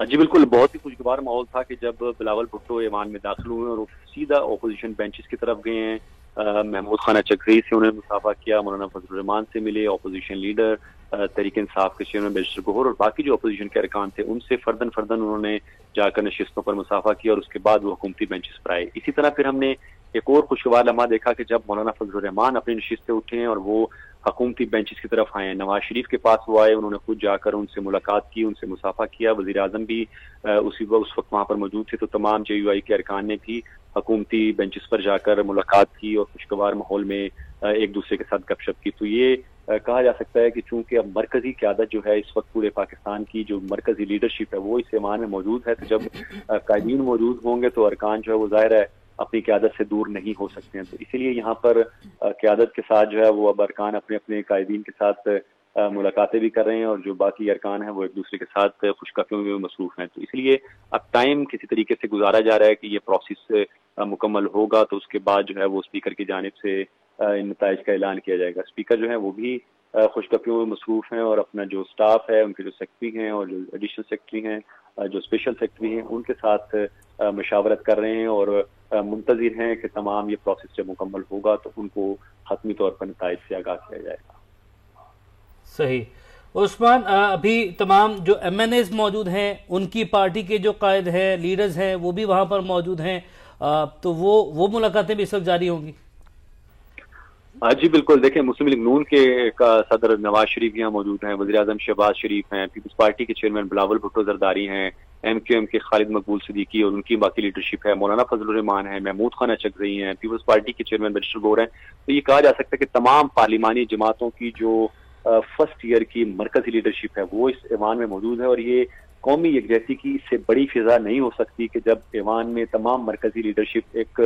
جی بالکل، بہت ہی خوشگوار ماحول تھا کہ جب بلاول بھٹو ایوان میں داخل ہوئے اور وہ سیدھا اپوزیشن بینچز کی طرف گئے ہیں. محمود خانہ چکزئی سے انہوں نے مصافحہ کیا، مولانا فضل الرحمان سے ملے، اپوزیشن لیڈر تحریک انصاف کے چیئرمین بیرسٹر گوہر اور باقی جو اپوزیشن کے ارکان تھے ان سے فردن انہوں نے جا کر نشستوں پر مصافحہ کیا اور اس کے بعد وہ حکومتی بینچز پر آئے. اسی طرح پھر ہم نے ایک اور خوشگوار لمحہ دیکھا کہ جب مولانا فضل الرحمان اپنی نشست سے اٹھے ہیں اور وہ حکومتی بینچز کی طرف آئے ہیں. نواز شریف کے پاس وہ آئے، انہوں نے خود جا کر ان سے ملاقات کی، ان سے مصافحہ کیا. وزیر اعظم بھی اس وقت وہاں پر موجود تھے، تو تمام جے یو آئی کے ارکان نے بھی حکومتی بینچز پر جا کر ملاقات کی اور خوشگوار ماحول میں ایک دوسرے کے ساتھ گپ شپ کی. تو یہ کہا جا سکتا ہے کہ چونکہ اب مرکزی قیادت جو ہے اس وقت پورے پاکستان کی جو مرکزی لیڈرشپ ہے وہ اس ایوان میں موجود ہے، تو جب قائدین موجود ہوں گے تو ارکان جو ہے وہ ظاہر ہے اپنی قیادت سے دور نہیں ہو سکتے ہیں. تو اسی لیے یہاں پر قیادت کے ساتھ جو ہے وہ اب ارکان اپنے اپنے قائدین کے ساتھ ملاقاتیں بھی کر رہے ہیں اور جو باقی ارکان ہیں وہ ایک دوسرے کے ساتھ خوشخبریوں میں مصروف ہیں. تو اس لیے اب ٹائم کسی طریقے سے گزارا جا رہا ہے کہ یہ پروسیس مکمل ہوگا تو اس کے بعد جو ہے وہ اسپیکر کی جانب سے ان نتائج کا اعلان کیا جائے گا. اسپیکر جو ہیں وہ بھی خوشخبریوں میں مصروف ہیں اور اپنا جو سٹاف ہے ان کے جو سیکرٹری ہیں اور جو ایڈیشنل سیکرٹری ہیں جو اسپیشل سیکرٹری ہیں ان کے ساتھ مشاورت کر رہے ہیں اور منتظر ہیں کہ تمام یہ پروسیس جب مکمل ہوگا تو ان کو حتمی طور پر نتائج سے آگاہ کیا جائے گا. صحیح. عثمان، ابھی تمام جو ایم این ایز موجود ہیں، ان کی پارٹی کے جو قائد ہیں، لیڈرز ہیں، وہ بھی وہاں پر موجود ہیں، تو وہ ملاقاتیں بھی اس وقت جاری ہوں گی؟ جی بالکل. دیکھیں، مسلم لیگ نون کے صدر نواز شریف یہاں موجود ہیں، وزیر اعظم شہباز شریف ہیں، پیپلز پارٹی کے چیئرمین بلاول بھٹو زرداری ہیں، ایم کیو ایم کے خالد مقبول صدیقی اور ان کی باقی لیڈرشپ ہے، مولانا فضل الرحمان ہیں، محمود خانہ چکزئی ہیں، پیپلز پارٹی کے چیئرمین بیرسٹر گوہر ہیں. تو یہ کہا جا سکتا ہے کہ تمام پارلیمانی جماعتوں کی جو فرسٹ ایئر کی مرکزی لیڈرشپ ہے وہ اس ایوان میں موجود ہے. اور یہ قومی یکجہتی کی اس سے بڑی فضا نہیں ہو سکتی کہ جب ایوان میں تمام مرکزی لیڈرشپ ایک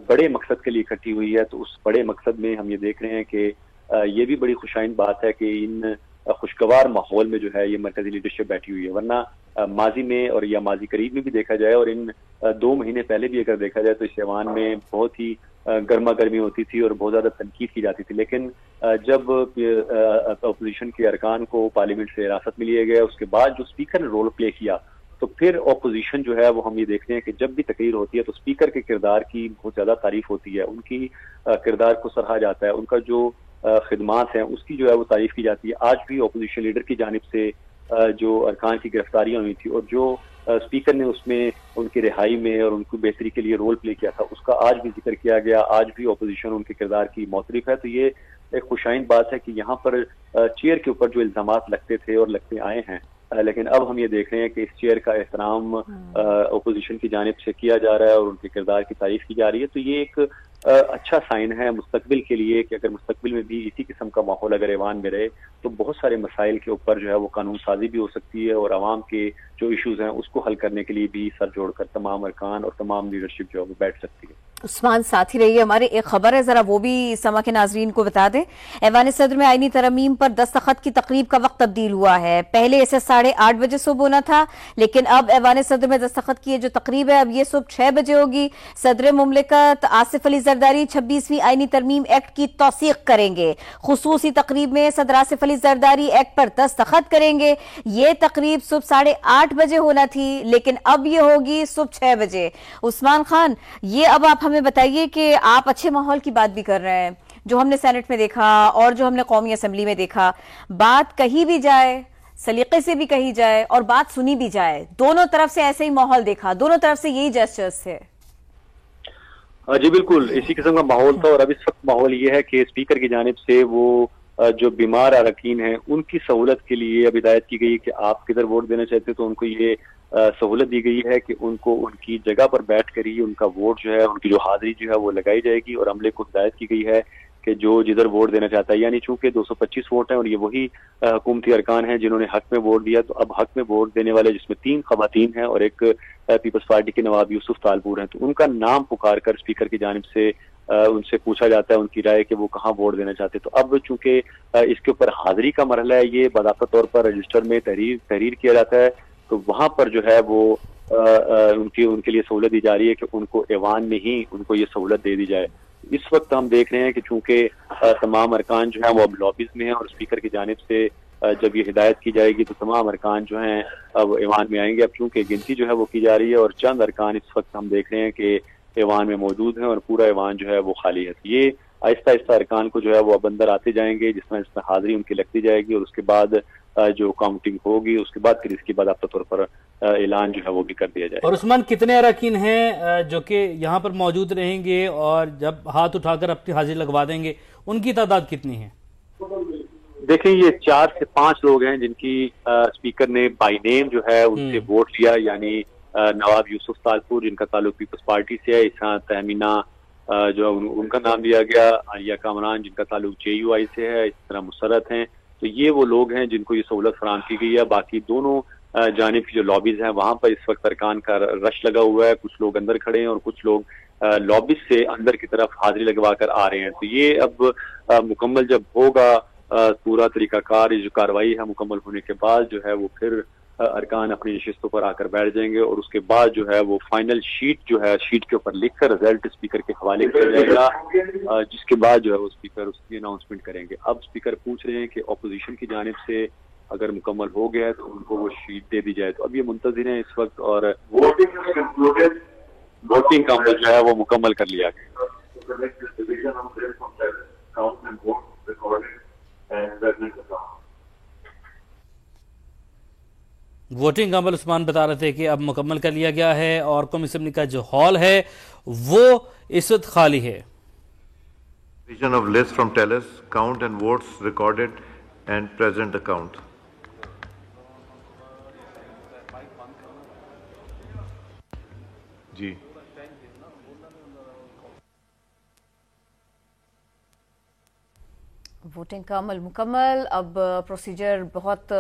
بڑے مقصد کے لیے اکٹھی ہوئی ہے. تو اس بڑے مقصد میں ہم یہ دیکھ رہے ہیں کہ یہ بھی بڑی خوشائند بات ہے کہ ان خوشگوار ماحول میں جو ہے یہ مرکزی لیڈرشپ بیٹھی ہوئی ہے. ورنہ ماضی میں اور یا ماضی قریب میں بھی دیکھا جائے اور ان 2 مہینے پہلے بھی اگر دیکھا جائے تو اس ایوان میں بہت ہی گرما گرمی ہوتی تھی اور بہت زیادہ تنقید کی جاتی تھی. لیکن جب اپوزیشن کے ارکان کو پارلیمنٹ سے حراست میں لیا گیا اس کے بعد جو اسپیکر نے رول پلے کیا تو پھر اپوزیشن جو ہے وہ ہم یہ دیکھتے ہیں کہ جب بھی تقریر ہوتی ہے تو اسپیکر کے کردار کی بہت زیادہ تعریف ہوتی ہے، ان کی کردار کو سراہا جاتا ہے، ان کا جو خدمات ہیں اس کی جو ہے وہ تعریف کی جاتی ہے. آج بھی اپوزیشن لیڈر کی جانب سے جو ارکان کی گرفتاریاں ہوئی تھی اور جو اسپیکر نے اس میں ان کی رہائی میں اور ان کو بہتری کے لیے رول پلے کیا تھا اس کا آج بھی ذکر کیا گیا. آج بھی اپوزیشن ان کے کردار کی معترف ہے. تو یہ ایک خوشائند بات ہے کہ یہاں پر چیئر کے اوپر جو الزامات لگتے تھے اور لگتے آئے ہیں، لیکن اب ہم یہ دیکھ رہے ہیں کہ اس چیئر کا احترام اپوزیشن کی جانب سے کیا جا رہا ہے اور ان کے کردار کی تعریف کی جا رہی ہے. تو یہ ایک اچھا سائن ہے مستقبل کے لیے کہ اگر مستقبل میں بھی اسی قسم کا ماحول اگر ایوان میں رہے تو بہت سارے مسائل کے اوپر جو ہے وہ قانون سازی بھی ہو سکتی ہے اور عوام کے جو ایشوز ہیں اس کو حل کرنے کے لیے بھی سر جوڑ کر تمام ارکان اور تمام لیڈرشپ جو ہے وہ بیٹھ سکتی ہے. عثمان ساتھ ہی رہیے، ہمارے ایک خبر ہے ذرا وہ بھی سما کے ناظرین کو بتا دیں. ایوان صدر میں آئینی ترمیم پر دستخط کی تقریب کا وقت تبدیل ہوا ہے. پہلے اسے 8:30 بجے صبح ہونا تھا، لیکن اب ایوان صدر میں دستخط کی جو تقریب ہے اب یہ صبح 6 بجے ہوگی. صدر مملکت آصف علی زرداری 26ویں آئینی ترمیم ایکٹ کی توثیق کریں گے. خصوصی تقریب میں صدر آصف علی زرداری ایکٹ پر دستخط کریں گے. یہ تقریب صبح 8:30 بجے ہونا تھی لیکن اب یہ ہوگی صبح 6 بجے. عثمان خان، یہ اب آپ ہمیں بتائیے کہ آپ اچھے ماحول کی بات بھی کر رہے ہیں، جو ہم نے سینٹ میں دیکھا اور جو ہم نے قومی اسمبلی میں دیکھا، بات کہی بھی جائے، سلیقے سے بھی کہی جائے اور بات سنی بھی جائے، دونوں طرف سے ایسے ہی ماحول دیکھا، دونوں طرف سے یہی جسچرز تھے. جی بالکل اسی قسم کا ماحول تھا. اور اب اس وقت ماحول یہ ہے کہ اسپیکر کی جانب سے وہ جو بیمار اراکین ہیں ان کی سہولت کے لیے اب ہدایت کی گئی کہ آپ کدھر ووٹ دینا چاہتے تو ان کو یہ سہولت دی گئی ہے کہ ان کو ان کی جگہ پر بیٹھ کر ہی ان کا ووٹ جو ہے، ان کی جو حاضری جو ہے وہ لگائی جائے گی. اور عملے کو ہدایت کی گئی ہے کہ جو جدھر ووٹ دینا چاہتا ہے، یعنی چونکہ 225 ووٹ ہیں اور یہ وہی حکومتی ارکان ہیں جنہوں نے حق میں ووٹ دیا، تو اب حق میں ووٹ دینے والے جس میں 3 خواتین ہیں اور ایک پیپلز پارٹی کے نواب یوسف طالپور ہیں، تو ان کا نام پکار کر اسپیکر کی جانب سے ان سے پوچھا جاتا ہے ان کی رائے کہ وہ کہاں ووٹ دینا چاہتے. تو اب چونکہ اس کے اوپر حاضری کا مرحلہ ہے، یہ باضابطہ طور پر رجسٹر میں تحریر کیا جاتا ہے، تو وہاں پر جو ہے وہ ان کے لیے سہولت دی جا رہی ہے کہ ان کو ایوان میں ہی ان کو یہ سہولت دے دی جائے. اس وقت ہم دیکھ رہے ہیں کہ چونکہ تمام ارکان جو ہیں وہ اب لابیز میں ہیں اور اسپیکر کی جانب سے جب یہ ہدایت کی جائے گی تو تمام ارکان جو ہیں اب ایوان میں آئیں گے. اب چونکہ گنتی جو ہے وہ کی جا رہی ہے اور چند ارکان اس وقت ہم دیکھ رہے ہیں کہ ایوان میں موجود ہیں اور پورا ایوان جو ہے وہ خالی ہے. یہ آہستہ آہستہ ارکان کو جو ہے وہ اب اندر آتے جائیں گے جس میں حاضری ان کی لگتی جائے گی اور اس کے بعد جو کاؤنٹنگ ہوگی اس کے بعد پھر اس کے بعد باضابطہ طور پر اعلان جو ہے وہ بھی کر دیا جائے. اور عثمان کتنے اراکین ہیں جو کہ یہاں پر موجود رہیں گے اور جب ہاتھ اٹھا کر اپنی حاضری لگوا دیں گے ان کی تعداد کتنی ہے؟ دیکھیں یہ 4 سے 5 لوگ ہیں جن کی اسپیکر نے بائی نیم جو ہے ان سے ووٹ لیا, یعنی نواب یوسف تالپور جن کا تعلق پیپلز پارٹی سے ہے, اس تہمینہ جو ان کا نام دیا گیا, عالیہ کامران جن کا تعلق JUI سے ہے, اس طرح مسرت ہیں. تو یہ وہ لوگ ہیں جن کو یہ سہولت فراہم کی گئی ہے. باقی دونوں جانب کی جو لابیز ہیں وہاں پر اس وقت ارکان کا رش لگا ہوا ہے, کچھ لوگ اندر کھڑے ہیں اور کچھ لوگ لابیز سے اندر کی طرف حاضری لگوا کر آ رہے ہیں. تو یہ اب مکمل جب ہوگا پورا طریقہ کار, یہ جو کاروائی ہے مکمل ہونے کے بعد جو ہے وہ پھر ارکان اپنی نشستوں پر آ کر بیٹھ جائیں گے اور اس کے بعد جو ہے وہ فائنل شیٹ جو ہے شیٹ کے اوپر لکھ کر رزلٹ اسپیکر کے حوالے کیا جائے گا, جس کے بعد جو ہے وہ اسپیکر اس کی اناؤنسمنٹ کریں گے. اب اسپیکر پوچھ رہے ہیں کہ اپوزیشن کی جانب سے اگر مکمل ہو گیا ہے تو ان کو وہ شیٹ دے دی جائے. تو اب یہ منتظر ہیں اس وقت اور ووٹنگ کا عمل جو ہے وہ مکمل کر لیا گیا. ووٹنگ کا عمل عثمان بتا رہے تھے کہ اب مکمل کر لیا گیا ہے اور قومی اسمبلی کا جو ہال ہے وہ اس وقت خالی ہے. Division of list from tellers, count and votes recorded and present account. جی ووٹنگ کا عمل مکمل. اب پروسیجر بہت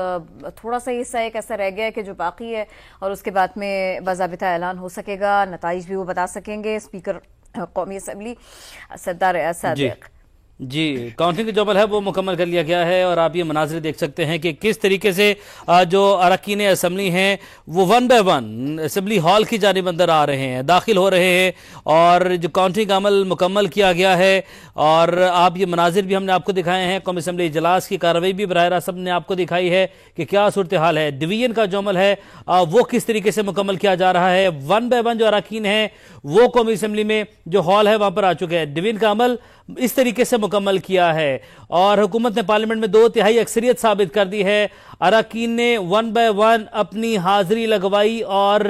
تھوڑا سا حصہ ایک ایسا رہ گیا کہ جو باقی ہے اور اس کے بعد میں باضابطہ اعلان ہو سکے گا, نتائج بھی وہ بتا سکیں گے اسپیکر قومی اسمبلی سردار صادق. جی کاؤنٹنگ کا جو عمل ہے وہ مکمل کر لیا گیا ہے اور آپ یہ مناظر دیکھ سکتے ہیں کہ کس طریقے سے جو اراکین اسمبلی ہیں وہ one by one assembly hall کی جانب اندر آ رہے ہیں, داخل ہو رہے ہیں اور جو کاؤنٹنگ کا عمل مکمل کیا گیا ہے. اور آپ یہ مناظر بھی ہم نے آپ کو دکھائے ہیں, قومی اسمبلی اجلاس کی کارروائی بھی براہ راست نے آپ کو دکھائی ہے کہ کیا صورتحال ہے. ڈویژن کا جو عمل ہے وہ کس طریقے سے مکمل کیا جا رہا ہے. ون بائی ون جو اراکین ہیں وہ قومی اسمبلی میں جو ہال ہے وہاں پر آ چکے ہیں. ڈویژن کا عمل اس طریقے سے مکمل کیا ہے اور حکومت نے پارلیمنٹ میں 2/3 اکثریت ثابت کر دی ہے. اراکین نے ون بائی ون اپنی حاضری لگوائی اور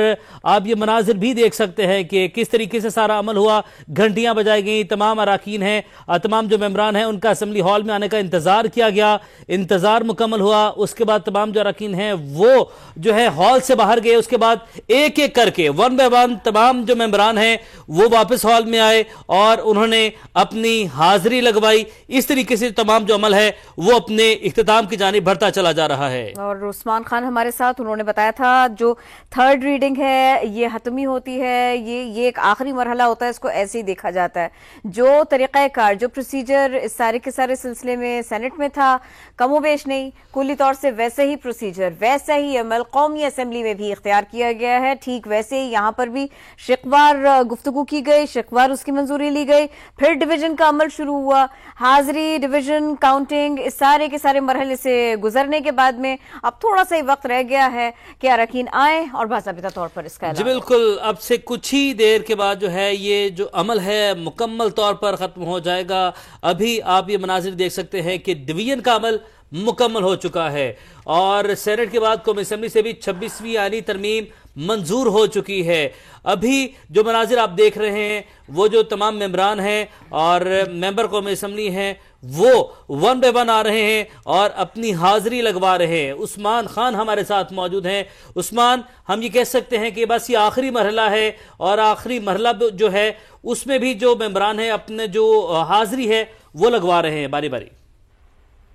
آپ یہ مناظر بھی دیکھ سکتے ہیں کہ کس طریقے سے سارا عمل ہوا. گھنٹیاں بجائی گئیں, تمام اراکین ہیں, تمام جو ممبران ہیں ان کا اسمبلی ہال میں آنے کا انتظار کیا گیا. انتظار مکمل ہوا, اس کے بعد تمام جو اراکین ہیں وہ جو ہے ہال سے باہر گئے. اس کے بعد ایک ایک کر کے ون بائی ون تمام جو ممبران ہیں وہ واپس ہال میں آئے اور انہوں نے اپنی حاضری لگوائی. اس طریقے سے تمام جو عمل ہے وہ اپنے اختتام کی جانب بڑھتا چلا جا رہا ہے. اور عثمان خان ہمارے ساتھ, انہوں نے بتایا تھا جو تھرڈ ریڈنگ ہے یہ حتمی ہوتی ہے, یہ ایک آخری مرحلہ ہوتا ہے, اس کو ایسے ہی دیکھا جاتا ہے. جو طریقہ کار جو پروسیجر اس سارے کے سارے سلسلے میں سینٹ میں تھا کم و بیش نہیں, کلی طور سے ویسے ہی پروسیجر ویسا ہی عمل قومی اسمبلی میں بھی اختیار کیا گیا ہے. ٹھیک ویسے ہی یہاں پر بھی شقوار گفتگو کی گئی, شقوار اس کی منظوری لی گئی, پھر ڈویژن کا عمل شروع ہوا. حاضری, ڈویژن, کاؤنٹنگ, اس سارے کے سارے مرحلے سے گزرنے کے بعد میں اب تھوڑا سا ہی وقت رہ گیا ہے کہ اراکین آئیں اور باضابطہ طور پر اس کا اعلان. جی بالکل, اب سے کچھ ہی دیر کے بعد جو ہے یہ جو عمل ہے مکمل طور پر ختم ہو جائے گا. ابھی آپ یہ مناظر دیکھ سکتے ہیں کہ ڈویژن کا عمل مکمل ہو چکا ہے اور سینٹ کے بعد قومی اسمبلی سے بھی 26ویں آئینی ترمیم منظور ہو چکی ہے. ابھی جو مناظر آپ دیکھ رہے ہیں وہ جو تمام ممبران ہیں اور ممبر قومی اسمبلی ہیں وہ ون بائی ون آ رہے ہیں اور اپنی حاضری لگوا رہے ہیں. عثمان خان ہمارے ساتھ موجود ہیں. عثمان, ہم یہ کہہ سکتے ہیں کہ بس یہ آخری مرحلہ ہے اور آخری مرحلہ جو ہے اس میں بھی جو ممبران ہیں اپنے جو حاضری ہے وہ لگوا رہے ہیں باری باری.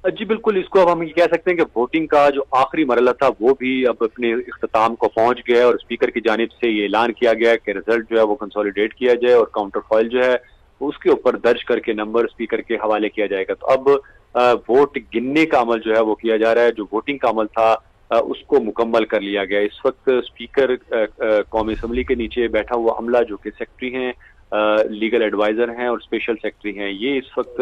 جی بالکل, اس کو اب ہم یہ کہہ سکتے ہیں کہ ووٹنگ کا جو آخری مرحلہ تھا وہ بھی اب اپنے اختتام کو پہنچ گیا ہے اور اسپیکر کی جانب سے یہ اعلان کیا گیا ہے کہ رزلٹ جو ہے وہ کنسولیڈیٹ کیا جائے اور کاؤنٹر فائل جو ہے اس کے اوپر درج کر کے نمبر اسپیکر کے حوالے کیا جائے گا. تو اب ووٹ گننے کا عمل جو ہے وہ کیا جا رہا ہے. جو ووٹنگ کا عمل تھا اس کو مکمل کر لیا گیا. اس وقت اسپیکر قومی اسمبلی کے نیچے بیٹھا ہوا عملہ جو کہ سیکرٹری ہیں, لیگل ایڈوائزر ہیں اور اسپیشل سیکرٹری ہیں, یہ اس وقت